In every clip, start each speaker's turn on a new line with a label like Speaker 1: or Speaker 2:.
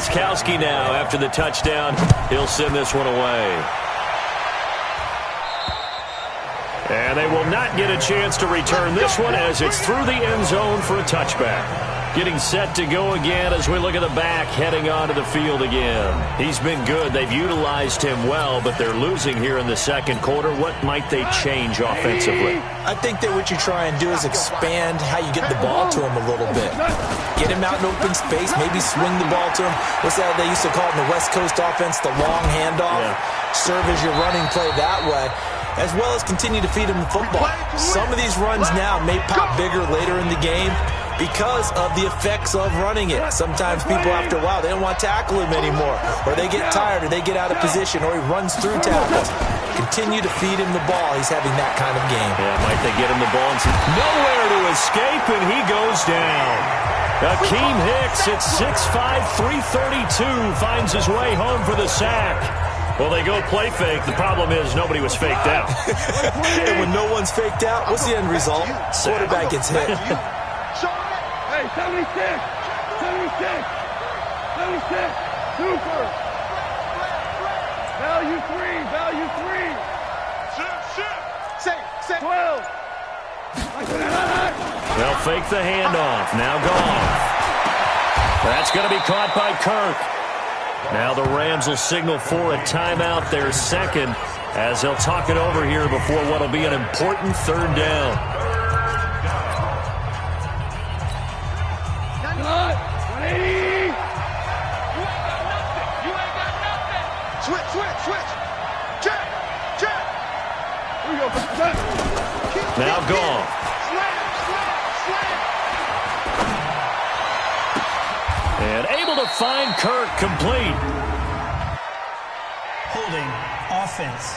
Speaker 1: Gostkowski now after the touchdown. He'll send this one away. And they will not get a chance to return this one as it's through the end zone for a touchback. Getting set to go again as we look at the back heading onto the field again. He's been good. They've utilized him well, but they're losing here in the second quarter. What might they change offensively?
Speaker 2: I think that what you try and do is expand how you get the ball to him a little bit. Get him out in open space, maybe swing the ball to him. What's that they used to call it in the West Coast offense, the long handoff? Yeah. Serve as your running play that way, as well as continue to feed him the football. Some of these runs now may pop bigger later in the game because of the effects of running it. Sometimes people, after a while, they don't want to tackle him anymore, or they get tired, or they get out of position, or he runs through tackles. Continue to feed him the ball. He's having that kind of game.
Speaker 1: Yeah, might they get him the ball and see nowhere to escape, and he goes down. Akeem Hicks at 6'5", 332 finds his way home for the sack. Well, they go play fake. The problem is nobody was faked out.
Speaker 2: And when no one's faked out, what's the end result? Quarterback gets hit.
Speaker 3: Hey, 76, super. Value three. Sit. 12.
Speaker 1: They'll fake the handoff. Now gone. That's going to be caught by Kirk. Now the Rams will signal for a timeout, their second, as they'll talk it over here before what will be an important third down. Now gone. And able to find Kirk complete.
Speaker 4: Holding offense.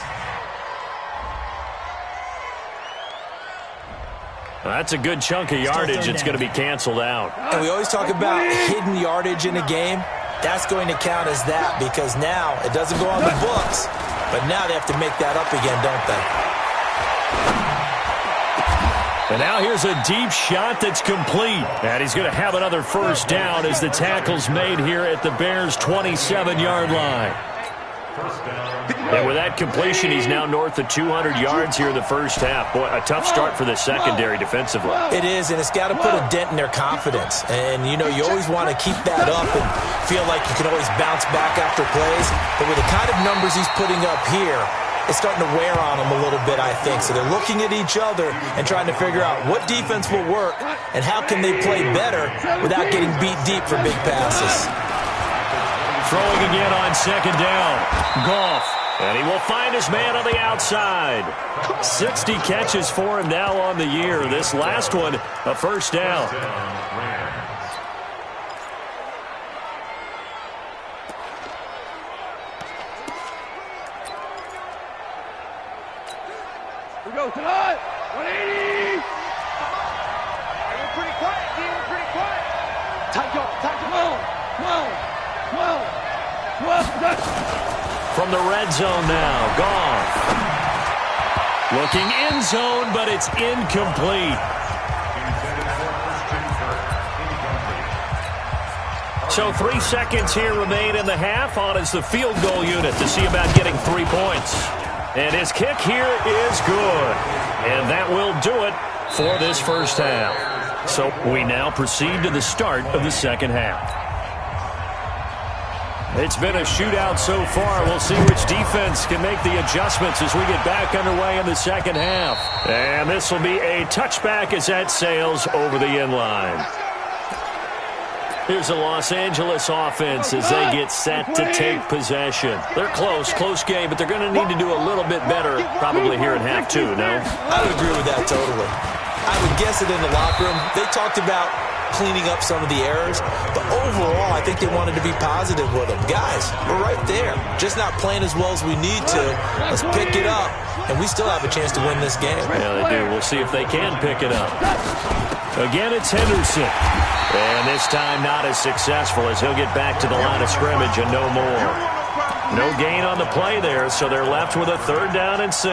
Speaker 1: Well, that's a good chunk of yardage. It's going to be canceled out.
Speaker 2: And we always talk about hidden yardage in a game. That's going to count as that because now it doesn't go on the books, but now they have to make that up again, don't they?
Speaker 1: And now here's a deep shot that's complete. And he's going to have another first down as the tackle's made here at the Bears' 27-yard line. And with that completion, he's now north of 200 yards here in the first half. Boy, a tough start for the secondary defensively.
Speaker 2: It is, and it's got to put a dent in their confidence. And, you know, you always want to keep that up and feel like you can always bounce back after plays. But with the kind of numbers he's putting up here, it's starting to wear on them a little bit, I think. So they're looking at each other and trying to figure out what defense will work and how can they play better without getting beat deep for big passes.
Speaker 1: Throwing again on second down. Goff. And he will find his man on the outside. 60 catches for him now on the year. This last one, a first down.
Speaker 3: We go tonight. 180.
Speaker 5: We're pretty quiet, D. We're pretty quiet. Tight up.
Speaker 3: 12.
Speaker 1: From the red zone now, Goff. Looking end zone, but it's incomplete. So 3 seconds here remain in the half. On is the field goal unit to see about getting 3 points. And his kick here is good. And that will do it for this first half. So we now proceed to the start of the second half. It's been a shootout so far. We'll see which defense can make the adjustments as we get back underway in the second half. And this will be a touchback as that sails over the end line. Here's the Los Angeles offense as they get set to take possession. They're close game, but they're going to need to do a little bit better probably here in half two, no?
Speaker 2: I would agree with that totally. I would guess it in the locker room. They talked about cleaning up some of the errors, but overall, I think they wanted to be positive with them. Guys, we're right there. Just not playing as well as we need to. Let's pick it up, and we still have a chance to win this game.
Speaker 1: Yeah, they do. We'll see if they can pick it up. Again, it's Henderson. And this time not as successful as he'll get back to the line of scrimmage and no more. No gain on the play there, so they're left with a 3rd down and 6.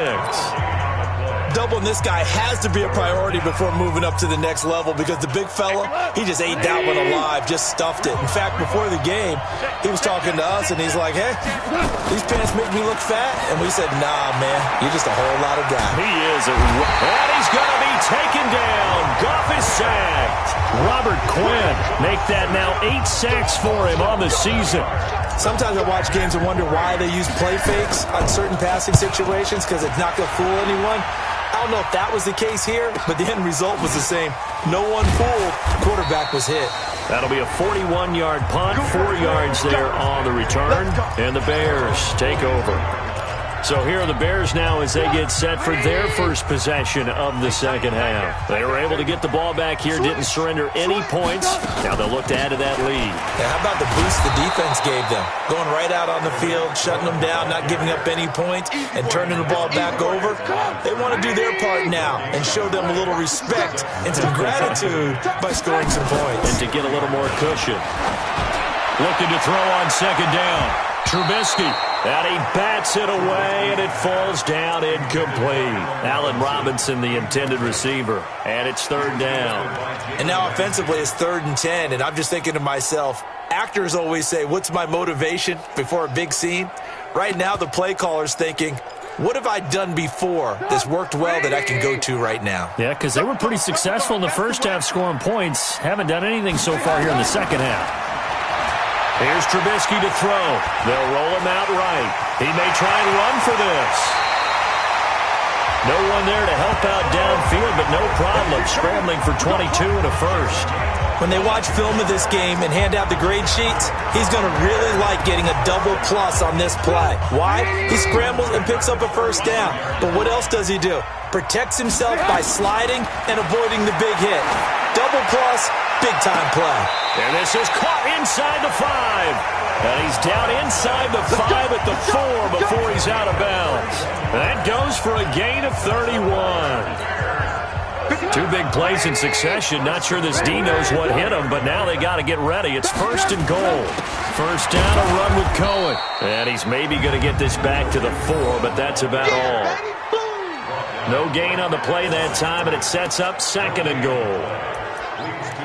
Speaker 2: Doubling this guy has to be a priority before moving up to the next level because the big fella, he just ate that one alive, just stuffed it. In fact, before the game, he was talking to us, and he's like, hey, these pants make me look fat? And we said, nah, man, you're just a whole lot of guy.
Speaker 1: He is. And he's going to be taken down. Goff is sacked. Robert Quinn make that now 8 sacks for him on the season.
Speaker 2: Sometimes I watch games and wonder why they use play fakes on certain passing situations because it's not going to fool anyone. I don't know if that was the case here, but the end result was the same. No one fooled. Quarterback was hit.
Speaker 1: That'll be a 41-yard punt, 4 yards there on the return, and the Bears take over. So here are the Bears now as they get set for their first possession of the second half. They were able to get the ball back here, didn't surrender any points. Now they'll look to add to that lead.
Speaker 2: Yeah, how about the boost the defense gave them? Going right out on the field, shutting them down, not giving up any points, and turning the ball back over. They want to do their part now and show them a little respect and some gratitude by scoring some points.
Speaker 1: And to get a little more cushion. Looking to throw on second down. Trubisky. And he bats it away, and it falls down incomplete. Allen Robinson, the intended receiver, and it's third down.
Speaker 2: And now offensively, it's 3rd and 10, and I'm just thinking to myself, actors always say, what's my motivation before a big scene? Right now, the play caller's thinking, what have I done before that's worked well that I can go to right now?
Speaker 1: Yeah, because they were pretty successful in the first half scoring points. Haven't done anything so far here in the second half. Here's Trubisky to throw. They'll roll him out right. He may try and run for this. No one there to help out downfield, but no problem. Scrambling for 22 and a first.
Speaker 2: When they watch film of this game and hand out the grade sheets, he's going to really like getting a double plus on this play. Why? He scrambles and picks up a first down. But what else does he do? Protects himself by sliding and avoiding the big hit. Double plus, big-time play.
Speaker 1: And this is caught inside the 5. And he's down inside the 5 at the 4 before he's out of bounds. That goes for a gain of 31. 2 big plays in succession. Not sure this D knows what hit him, but now they got to get ready. It's 1st and goal. First down, a run with Cohen. And he's maybe going to get this back to the 4, but that's about all. No gain on the play that time, and it sets up 2nd and goal.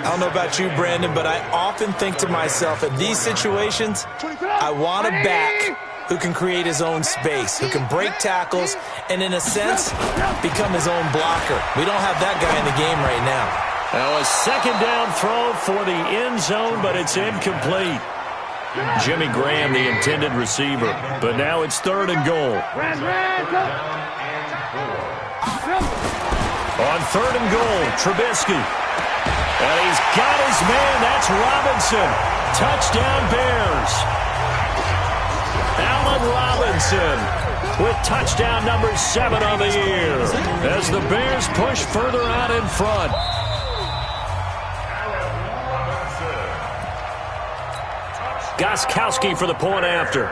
Speaker 2: I don't know about you, Brandon, but I often think to myself, in these situations, I want a back who can create his own space, who can break tackles, and in a sense, become his own blocker. We don't have that guy in the game right now.
Speaker 1: Now a second down throw for the end zone, but it's incomplete. Jimmy Graham, the intended receiver, but now it's 3rd and goal. On 3rd and goal, Trubisky. And he's got his man. That's Robinson. Touchdown, Bears. Allen Robinson with touchdown number 7 on the year as the Bears push further out in front. Gostkowski for the point after.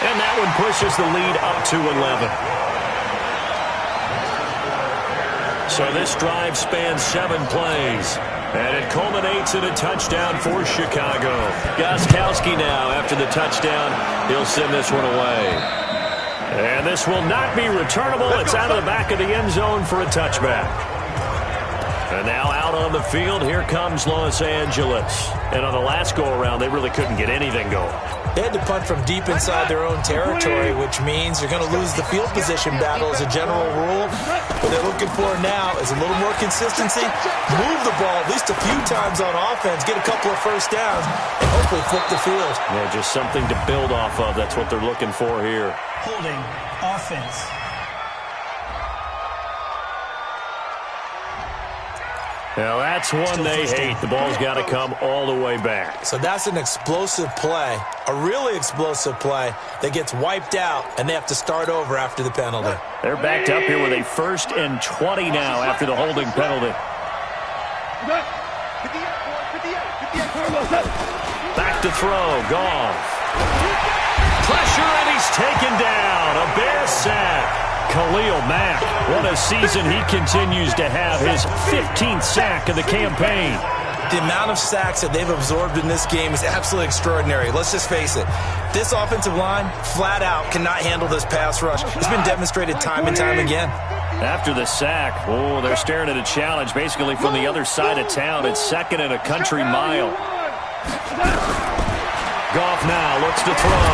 Speaker 1: And that one pushes the lead up to 11. So this drive spans 7 plays. And it culminates in a touchdown for Chicago. Gostkowski now, after the touchdown, he'll send this one away. And this will not be returnable. It's out of the back of the end zone for a touchback. And now out on the field, here comes Los Angeles. And on the last go-around, they really couldn't get anything going.
Speaker 2: They had to punt from deep inside their own territory, which means you're going to lose the field position battle as a general rule. What they're looking for now is a little more consistency, move the ball at least a few times on offense, get a couple of first downs, and hopefully flip the field.
Speaker 1: Yeah, just something to build off of. That's what they're looking for here.
Speaker 4: Holding offense.
Speaker 1: Now that's one they hate. The ball's got to come all the way back.
Speaker 2: So that's an explosive play, a really explosive play that gets wiped out, and they have to start over after the penalty.
Speaker 1: They're backed up here with a 1st and 20 now after the holding penalty. Back to throw, Goff. Pressure, and he's taken down. A Bear sack. Khalil Mack, what a season he continues to have, his 15th sack of the campaign.
Speaker 2: The amount of sacks that they've absorbed in this game is absolutely extraordinary. Let's just face it. This offensive line, flat out, cannot handle this pass rush. It's been demonstrated time and time again.
Speaker 1: After the sack, they're staring at a challenge basically from the other side of town. It's 2nd and a country mile. Goff now looks to throw.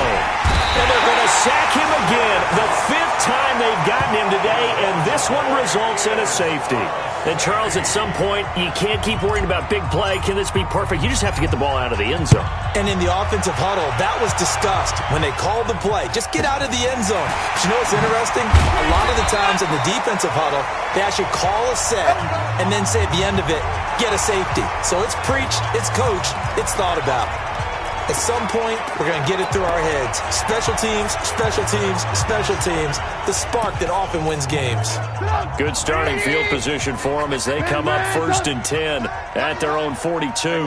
Speaker 1: And they're going to sack him again. The 5th time they've gotten him today, and this one results in a safety. And, Charles, at some point, you can't keep worrying about big play. Can this be perfect? You just have to get the ball out of the end zone.
Speaker 2: And in the offensive huddle, that was discussed when they called the play. Just get out of the end zone. But you know what's interesting? A lot of the times in the defensive huddle, they actually call a set and then say at the end of it, get a safety. So it's preached, it's coached, it's thought about. At some point, we're going to get it through our heads. Special teams, special teams, special teams. The spark that often wins games.
Speaker 1: Good starting field position for them as they come up 1st and 10 at their own 42.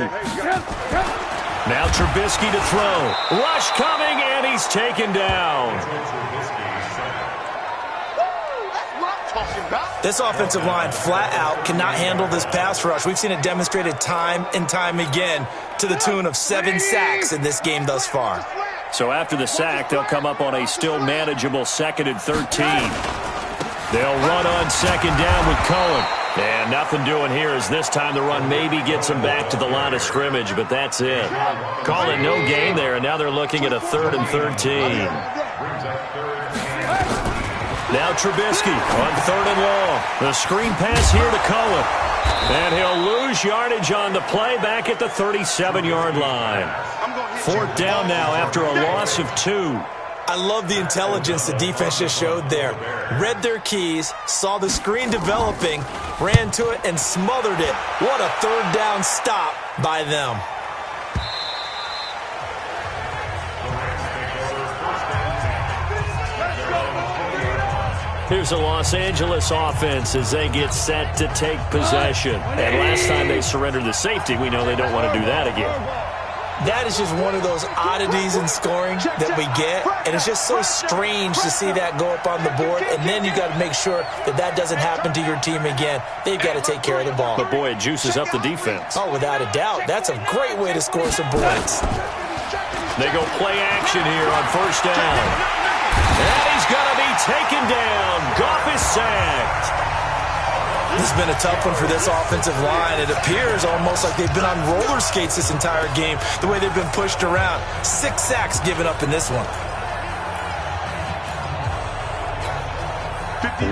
Speaker 1: Now Trubisky to throw. Rush coming, and he's taken down.
Speaker 2: This offensive line, flat out, cannot handle this pass rush. We've seen it demonstrated time and time again to the tune of 7 sacks in this game thus far.
Speaker 1: So after the sack, they'll come up on a still manageable 2nd and 13. They'll run on 2nd down with Cohen. And nothing doing here as this time the run maybe gets them back to the line of scrimmage, but that's it. Call it no gain there, and now they're looking at a 3rd and 13. Now Trubisky on 3rd and long. The screen pass here to Cohen. And he'll lose yardage on the play back at the 37-yard line. 4th down now after a loss of 2.
Speaker 2: I love the intelligence the defense just showed there. Read their keys, saw the screen developing, ran to it, and smothered it. What a 3rd down stop by them.
Speaker 1: Here's a Los Angeles offense as they get set to take possession. And last time they surrendered the safety, we know they don't want to do that again.
Speaker 2: That is just one of those oddities in scoring that we get. And it's just so strange to see that go up on the board. And then you got to make sure that that doesn't happen to your team again. They've got to take care of the ball.
Speaker 1: But, boy, it juices up the defense.
Speaker 2: Oh, without a doubt. That's a great way to score some points.
Speaker 1: They go play action here on 1st down. And he's going to be taken down. Goff is sacked.
Speaker 2: This has been a tough one for this offensive line. It appears almost like they've been on roller skates this entire game, the way they've been pushed around. 6 sacks given up in this one.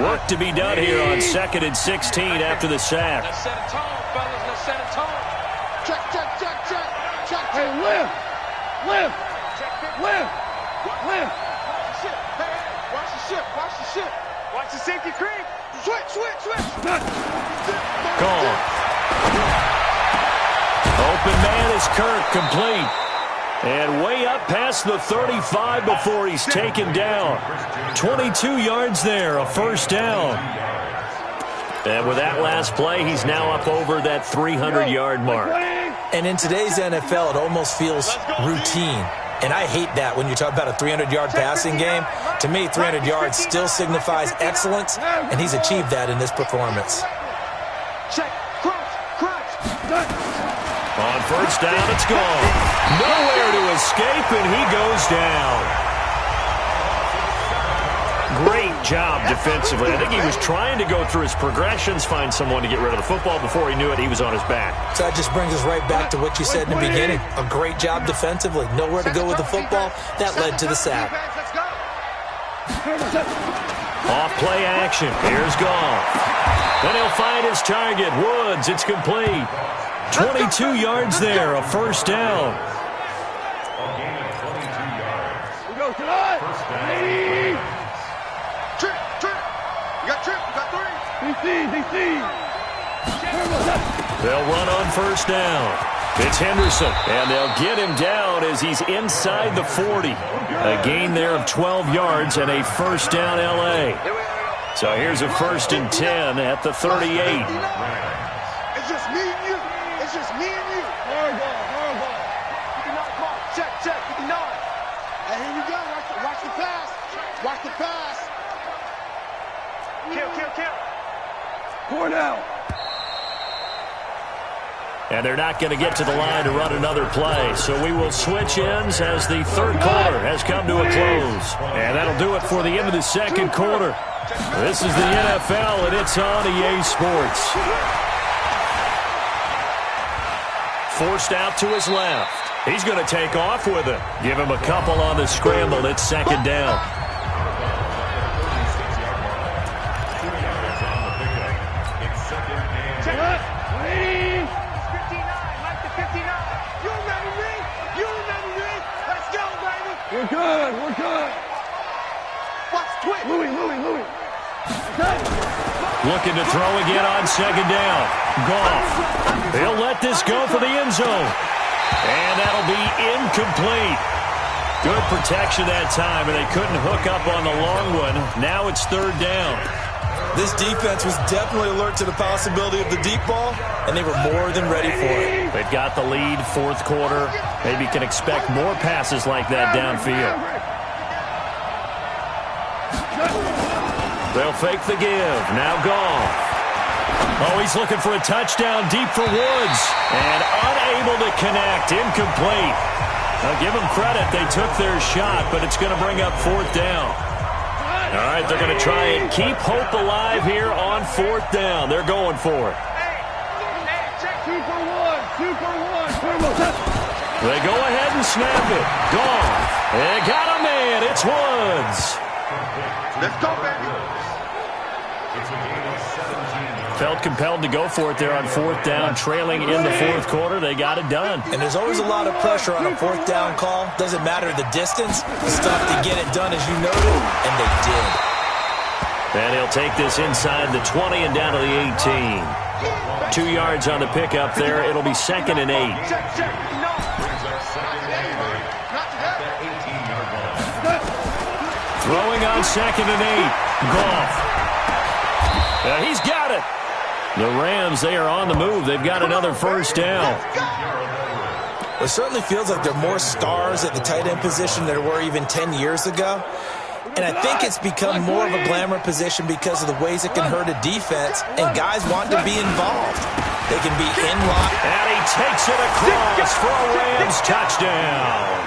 Speaker 1: Work to be done here on 2nd and 16 after the sack.
Speaker 5: Let's set a tone, fellas. Let's set a tone. Check, check, check, check. Check,
Speaker 3: Hey, lift. Lift. Lift. Lift.
Speaker 5: Watch the ship. Watch the ship. Watch the safety creep. Switch, switch, switch.
Speaker 1: Call. Open man is Kirk, complete. And way up past the 35 before he's taken down. 22 yards there, a 1st down. And with that last play, he's now up over that 300-yard mark.
Speaker 2: And in today's NFL, it almost feels routine. And I hate that when you talk about a 300-yard passing game. To me, 300 yards still signifies excellence, and he's achieved that in this performance.
Speaker 5: Check. Crunch. Crunch.
Speaker 1: On 1st down, it's gone. Nowhere to escape, and he goes down. Great job defensively. I think he was trying to go through his progressions, find someone to get rid of the football. Before he knew it, he was on his back.
Speaker 2: So that just brings us right back to what you said in the beginning. A great job defensively. Nowhere to go with the football. That led to the sack.
Speaker 1: Off play action. Here's Goff. Then he'll find his target. Woods. It's complete. 22 yards there. A 1st down.
Speaker 3: We go tonight.
Speaker 5: Trip, trip. You got trip. You got 3.
Speaker 3: DC.
Speaker 1: They'll run on 1st down. It's Henderson, and they'll get him down as he's inside the 40. A gain there of 12 yards and a 1st down L.A. So here's a 1st and 10 at the 38.
Speaker 5: It's just me and you. It's just me and you. Horrible. Check, check. 59. And here we go. Watch the pass. Watch the pass. Kill.
Speaker 3: Cornell.
Speaker 1: And they're not going to get to the line to run another play. So we will switch ends as the third quarter has come to a close. And that'll do it for the end of the second quarter. This is the NFL, and it's on EA Sports. Forced out to his left. He's going to take off with it. Give him a couple on the scramble. It's second down.
Speaker 3: We're good. We're good.
Speaker 5: Watch quick.
Speaker 3: Louis.
Speaker 1: Looking to throw again on second down. Goff. He'll let this go for the end zone. And that'll be incomplete. Good protection that time, and they couldn't hook up on the long one. Now it's third down.
Speaker 2: This defense was definitely alert to the possibility of the deep ball, and they were more than ready for it.
Speaker 1: They've got the lead, fourth quarter. Maybe can expect more passes like that downfield. They'll fake the give. Now Goff. Oh, he's looking for a touchdown deep for Woods. And unable to connect. Incomplete. Now give them credit. They took their shot, but it's going to bring up fourth down. All right, they're going to try and keep hope alive here on fourth down. They're going for it.
Speaker 3: 2 for 1.
Speaker 1: They go ahead and snap it. Goff. They got a man. It's Woods.
Speaker 5: Let's go, baby.
Speaker 1: Felt compelled to go for it there on fourth down, trailing in the fourth quarter. They got it done.
Speaker 2: And there's always a lot of pressure on a fourth down call. Doesn't matter the distance. Stuff to get it done, as you noted, and they did.
Speaker 1: And he'll take this inside the 20 and down to the 18. 2 yards on the pickup there. It'll be second and 8. Throwing on second and 8. Goff. He's got it. The Rams, they are on the move. They've got another first down.
Speaker 2: It certainly feels like there are more stars at the tight end position than there were even 10 years ago. And I think it's become more of a glamour position because of the ways it can hurt a defense, and guys want to be involved. They can be in line.
Speaker 1: And he takes it across for a Rams touchdown.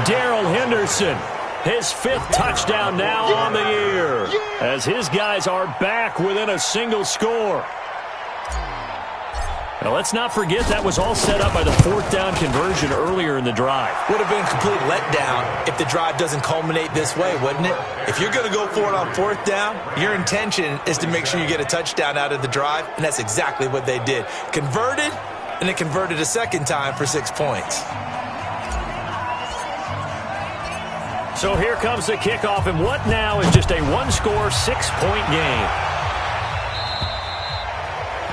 Speaker 1: Darrell Henderson, his 5th touchdown now on the year, as his guys are back within a single score. Now, let's not forget that was all set up by the fourth down conversion earlier in the drive.
Speaker 2: Would have been a complete letdown if the drive doesn't culminate this way, wouldn't it? If you're going to go for it on fourth down, your intention is to make sure you get a touchdown out of the drive, and that's exactly what they did. Converted, and they converted a second time for 6 points.
Speaker 1: So here comes the kickoff, and what now is just a one-score, 6-point game.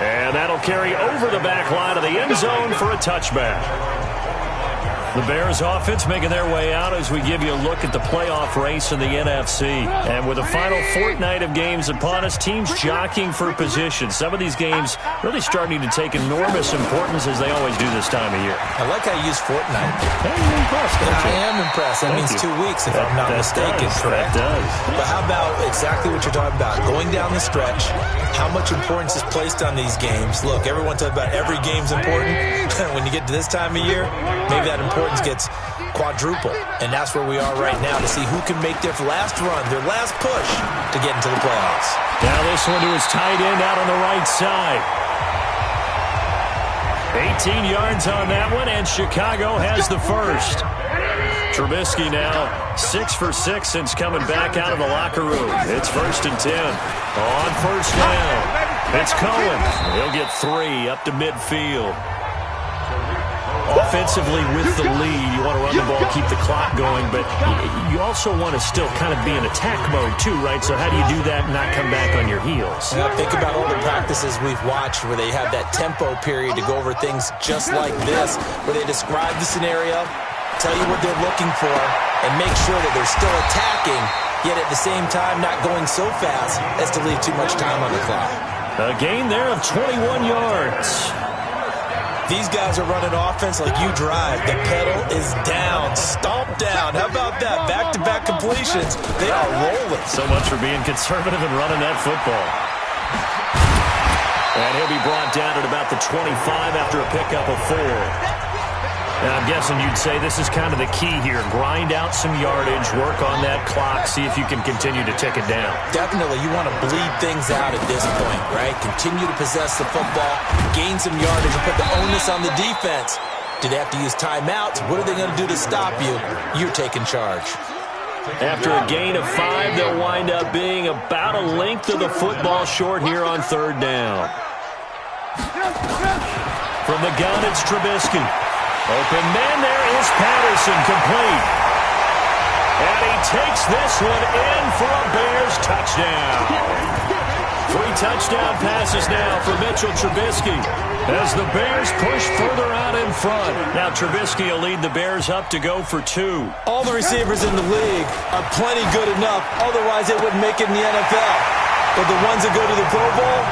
Speaker 1: And that'll carry over the back line of the end zone for a touchback. The Bears offense making their way out as we give you a look at the playoff race in the NFC. And with the final fortnight of games upon us, teams jockeying for position. Some of these games really starting to take enormous importance as they always do this time of year.
Speaker 2: I like how you use fortnight.
Speaker 1: Hey, you're impressed, don't you?
Speaker 2: I am impressed. That means 2 weeks, if I'm not mistaken, correct?
Speaker 1: That does.
Speaker 2: But how about exactly what you're talking about? Going down the stretch, how much importance is placed on these games? Look, everyone talks about every game's important. When you get to this time of year, maybe that importance gets quadruple. And that's where we are right now to see who can make their last run, their last push to get into the playoffs.
Speaker 1: Now this one to his tight end out on the right side. 18 yards on that one, and Chicago has the first. Trubisky now 6 for 6 since coming back out of the locker room. It's 1st and 10. On first down, it's Cohen. He'll get 3 up to midfield. Offensively with the lead, you want to run the ball, keep the clock going, but you also want to still kind of be in attack mode too, right? So how do you do that and not come back on your heels?
Speaker 2: Now think about all the practices we've watched where they have that tempo period to go over things just like this, where they describe the scenario, tell you what they're looking for, and make sure that they're still attacking, yet at the same time not going so fast as to leave too much time on the clock.
Speaker 1: A gain there of 21 yards.
Speaker 2: These guys are running offense like you drive. The pedal is down, stomp down. How about that? Back-to-back completions. They are rolling.
Speaker 1: So much for being conservative and running that football. And he'll be brought down at about the 25 after a pickup of 4. Now, I'm guessing you'd say this is kind of the key here. Grind out some yardage, work on that clock, see if you can continue to tick it down.
Speaker 2: Definitely, you want to bleed things out at this point, right? Continue to possess the football, gain some yardage, and put the onus on the defense. Do they have to use timeouts? What are they going to do to stop you? You're taking charge.
Speaker 1: After a gain of 5, they'll wind up being about a length of the football short here on 3rd down. From the gun, it's Trubisky. Open man, there is Patterson, complete. And he takes this one in for a Bears touchdown. 3 touchdown passes now for Mitchell Trubisky as the Bears push further out in front. Now Trubisky will lead the Bears up to go for 2.
Speaker 2: All the receivers in the league are plenty good enough, otherwise they wouldn't make it in the NFL. But the ones that go to the Pro Bowl,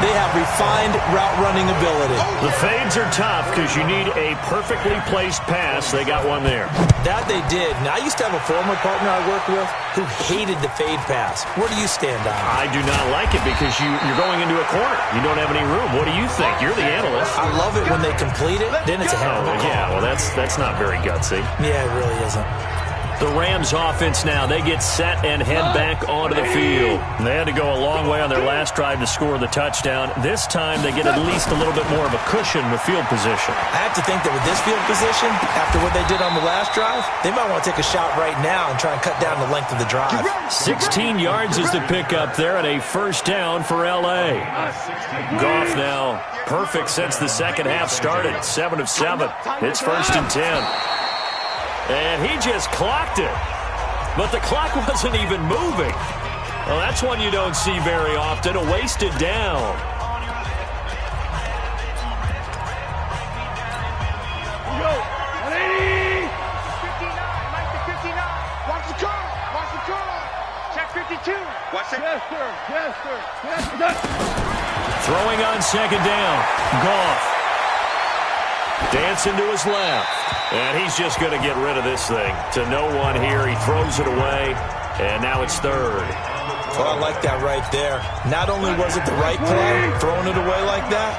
Speaker 2: they have refined route running ability.
Speaker 1: The fades are tough because you need a perfectly placed pass. They got one there.
Speaker 2: That they did. Now, I used to have a former partner I worked with who hated the fade pass. Where do you stand on it?
Speaker 1: I do not like it because you're going into a corner. You don't have any room. What do you think? You're the analyst.
Speaker 2: I love it when they complete it. Then it's a hell of a call.
Speaker 1: Yeah, well, that's not very gutsy.
Speaker 2: Yeah, it really isn't.
Speaker 1: The Rams offense now, they get set and head back onto the field. They had to go a long way on their last drive to score the touchdown. This time they get at least a little bit more of a cushion with field position.
Speaker 2: I have to think that with this field position, after what they did on the last drive, they might want to take a shot right now and try and cut down the length of the drive.
Speaker 1: 16 yards is the pickup there and a 1st down for L.A. Goff now perfect since the second half started. 7 of 7. It's 1st and 10. And he just clocked it. But the clock wasn't even moving. Well, that's one you don't see very often. A wasted down.
Speaker 3: Go. 180.
Speaker 5: 59. Mike to 59. Watch the car. Watch the car. Check 52. Watch it.
Speaker 3: Yes, sir. Yes, sir. Yes, sir.
Speaker 1: Throwing on 2nd down. Goff. Dancing to his left. And he's just going to get rid of this thing. To no one here. He throws it away. And now it's 3rd.
Speaker 2: Well, I like that right there. Not only was it the right play, throwing it away like that,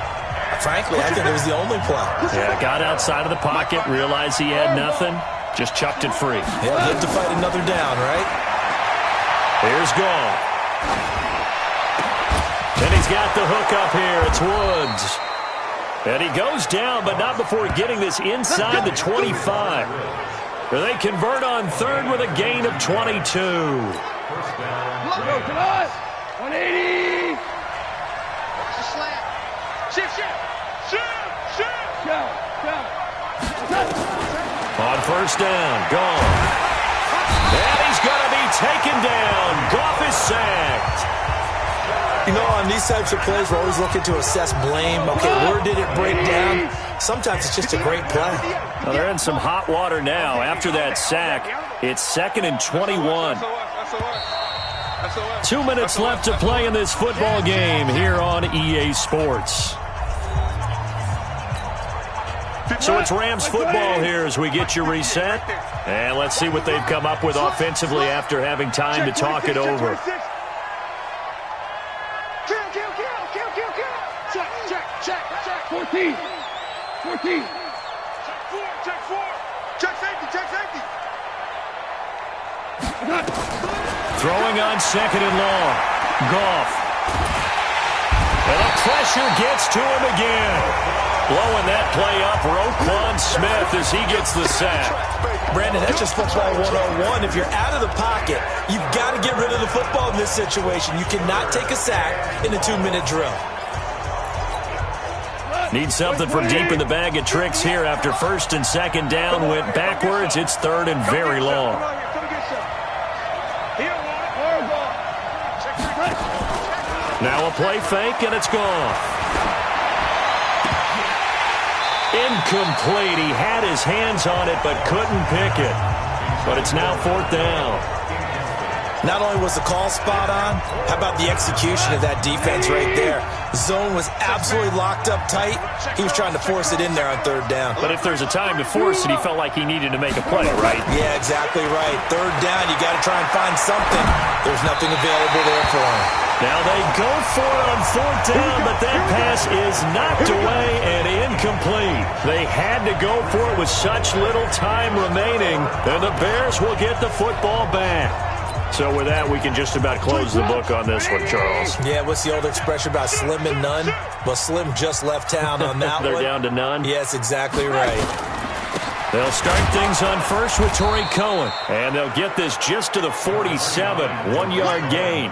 Speaker 2: frankly, I think it was the only play.
Speaker 1: Yeah, got outside of the pocket, realized he had nothing, just chucked it free.
Speaker 2: Yeah, live to fight another down, right?
Speaker 1: Here's Goff. And he's got the hook up here. It's Woods. And he goes down, but not before getting this inside the 25. They convert on 3rd with a gain of 22.
Speaker 3: Come on. 180.
Speaker 5: Watch the slant. Shift.
Speaker 3: Shout.
Speaker 1: On 1st down, gone. And he's going to be taken down. Goff is sacked.
Speaker 2: You know, on these types of plays, we're always looking to assess blame. Okay, where did it break down? Sometimes it's just a great play.
Speaker 1: Well, they're in some hot water now. After that sack, it's 2nd and 21. 2 minutes left to play in this football game here on EA Sports. So it's Rams football here as we get you reset. And let's see what they've come up with offensively after having time to talk it over.
Speaker 5: Check.
Speaker 3: 14.
Speaker 5: Check 4. Check safety.
Speaker 1: Throwing on 2nd and long. Goff. And the pressure gets to him again. Blowing that play up, Roquan Smith as he gets the sack.
Speaker 2: Brandon, that's just football 101. If you're out of the pocket, you've got to get rid of the football in this situation. You cannot take a sack in a 2-minute drill.
Speaker 1: Need something from deep in the bag of tricks here after 1st and 2nd down went backwards. It's 3rd and very long. Now a play fake, and it's gone. Incomplete. He had his hands on it, but couldn't pick it. But it's now 4th down.
Speaker 2: Not only was the call spot on, how about the execution of that defense right there? Zone was absolutely locked up tight. He was trying to force it in there on 3rd down.
Speaker 1: But if there's a time to force it, he felt like he needed to make a play, right?
Speaker 2: Yeah, exactly right. 3rd down, you got to try and find something. There's nothing available there for him.
Speaker 1: Now they go for it on 4th down, but that pass is knocked away and incomplete. They had to go for it with such little time remaining, and the Bears will get the football back. So with that, we can just about close the book on this one, Charles.
Speaker 2: Yeah, what's the old expression about slim and none? Well, Slim just left town on that
Speaker 1: They're
Speaker 2: one.
Speaker 1: down to none?
Speaker 2: Yes, exactly right.
Speaker 1: They'll start things on first with Torrey Cohen, and they'll get this just to the 47, 1-yard gain.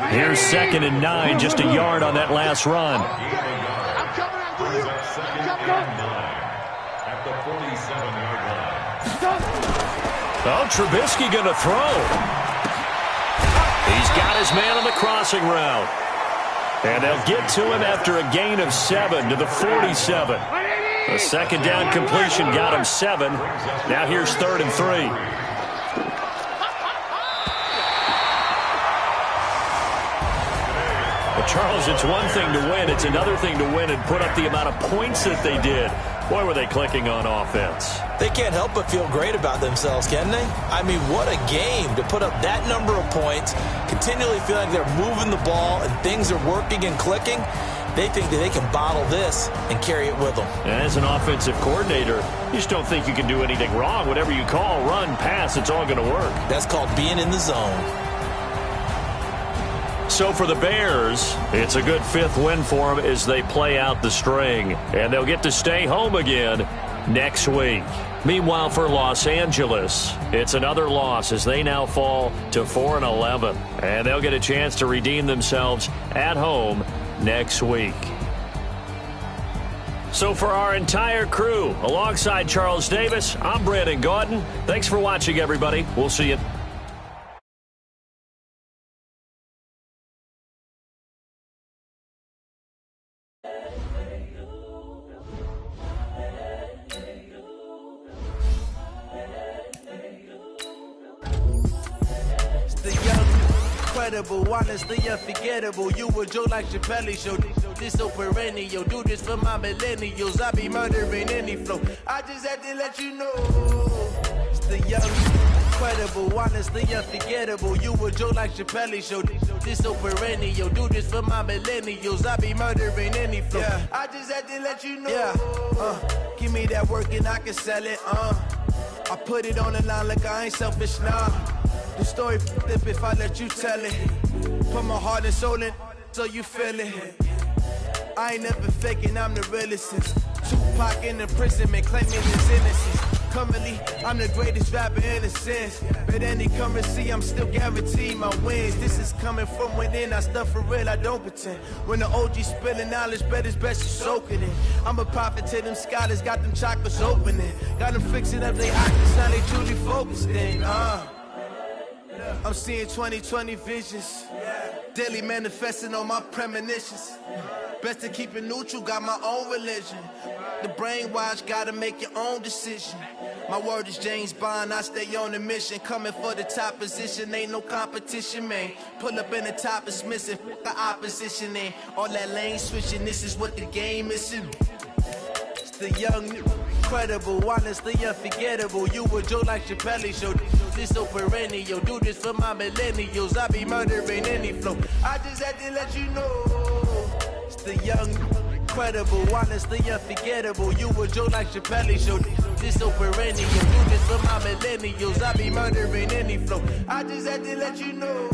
Speaker 1: Here's 2nd and 9, just a yard on that last run.
Speaker 5: I'm coming after you.
Speaker 6: At the 47-yard line.
Speaker 1: Oh, Trubisky going to throw. He's got his man on the crossing route. And they'll get to him after a gain of 7 to the 47. The 2nd down completion got him 7. Now here's 3rd and 3. Charles, it's one thing to win. It's another thing to win and put up the amount of points that they did. Boy, were they clicking on offense.
Speaker 2: They can't help but feel great about themselves, can they? I mean, what a game to put up that number of points, continually feeling they're moving the ball and things are working and clicking. They think that they can bottle this and carry it with them.
Speaker 1: And as an offensive coordinator, you just don't think you can do anything wrong. Whatever you call, run, pass, it's all going to work.
Speaker 2: That's called being in the zone.
Speaker 1: So for the Bears, it's a good 5th win for them as they play out the string. And they'll get to stay home again next week. Meanwhile, for Los Angeles, it's another loss as they now fall to 4-11. And they'll get a chance to redeem themselves at home next week. So for our entire crew, alongside Charles Davis, I'm Brandon Gaudin. Thanks for watching, everybody. We'll see you.
Speaker 7: Honestly unforgettable. You a joke like Chappelle show. This so perennial. Do this for my millennials. I be murdering any flow. I just had to let you know. It's the young, incredible, honestly unforgettable. You a joke like Chappelle show. This so perennial. Do this for my millennials. I be murdering any flow. Yeah. I just had to let you know. Yeah. Give me that work and I can sell it. I put it on the line like I ain't selfish now. The story flip if I let you tell it. Put my heart and soul in so you feel it. I ain't never faking, I'm the realest since Tupac in imprisonment claiming his innocence. Currently, I'm the greatest rapper in a sense. But any currency, I'm still guaranteed my wins. This is coming from within, I stuff for real, I don't pretend. When the OG spilling knowledge, bet it's best you soak it in. I'm a prophet to them scholars, got them chakras opening. Got them fixing up their eyes, now they truly focused in. I'm seeing 2020 visions. Daily manifesting on my premonitions. Best to keep it neutral, got my own religion. The brainwash, gotta make your own decision. My word is James Bond, I stay on a mission. Coming for the top position, ain't no competition, man. Pull up in the top, it's missing, the opposition, and all that lane switching, this is what the game is. It's the young, incredible, honestly unforgettable. You a joke like Chappelle show. This so perennial. Do this for my millennials. I be murdering any flow. I just had to let you know. It's the young, incredible, honestly unforgettable. You a joke like Chappelle show. This so perennial. Do this for my millennials. I be murdering any flow. I just had to let you know.